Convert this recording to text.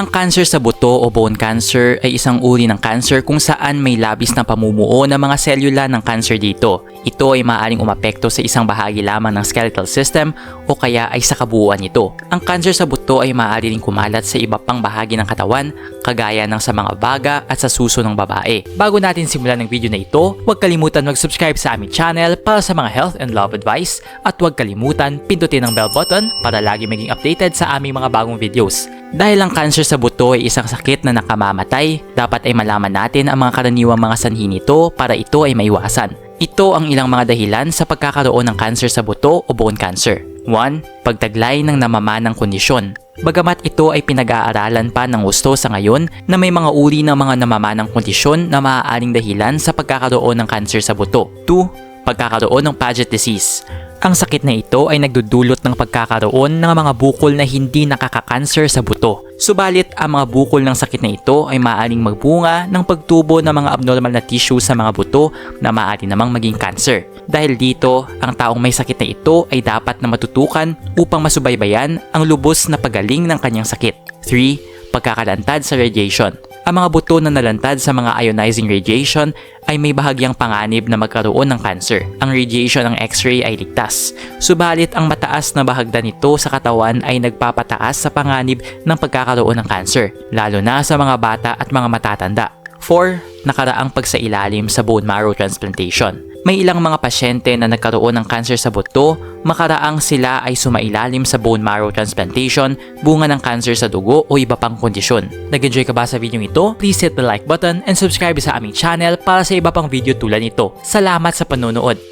Ang cancer sa buto o bone cancer ay isang uri ng cancer kung saan may labis na pamumuo ng mga selula ng cancer dito. Ito ay maaaring umapekto sa isang bahagi lamang ng skeletal system o kaya ay sa kabuuan nito. Ang cancer sa buto ay maaari ring kumalat sa iba pang bahagi ng katawan, kagaya ng sa mga baga at sa suso ng babae. Bago natin simulan ng video na ito, huwag kalimutan mag-subscribe sa aming channel para sa mga health and love advice at huwag kalimutan pindutin ang bell button para lagi maging updated sa aming mga bagong videos. Dahil ang cancer sa buto ay isang sakit na nakamamatay, dapat ay malaman natin ang mga karaniwang mga sanhi nito para ito ay maiwasan. Ito ang ilang mga dahilan sa pagkakaroon ng cancer sa buto o bone cancer. 1. Pagtaglay ng namamanang kondisyon. Bagamat ito ay pinag-aaralan pa ng gusto sa ngayon na may mga uri ng mga namamanang kondisyon na maaaring dahilan sa pagkakaroon ng cancer sa buto. 2. Pagkakaroon ng Paget disease. Ang sakit na ito ay nagdudulot ng pagkakaroon ng mga bukol na hindi nakakakanser sa buto. Subalit, ang mga bukol ng sakit na ito ay maaaring magbunga ng pagtubo ng mga abnormal na tissue sa mga buto na maaari namang maging cancer. Dahil dito, ang taong may sakit na ito ay dapat na matutukan upang masubaybayan ang lubos na pagaling ng kanyang sakit. 3. Pagkakalantad sa radiation. Ang mga buto na nalantad sa mga ionizing radiation ay may bahagyang panganib na magkaroon ng cancer. Ang radiation ng X-ray ay ligtas. Subalit ang mataas na bahagdan nito sa katawan ay nagpapataas sa panganib ng pagkakaroon ng cancer, lalo na sa mga bata at mga matatanda. 4. Nakaraang pagsailalim sa bone marrow transplantation. May ilang mga pasyente na nagkaroon ng cancer sa buto, makaraang sila ay sumailalim sa bone marrow transplantation, bunga ng cancer sa dugo o iba pang kondisyon. Nag-enjoy ka ba sa video ito? Please hit the like button and subscribe sa aming channel para sa iba pang video tulad nito. Salamat sa panonood!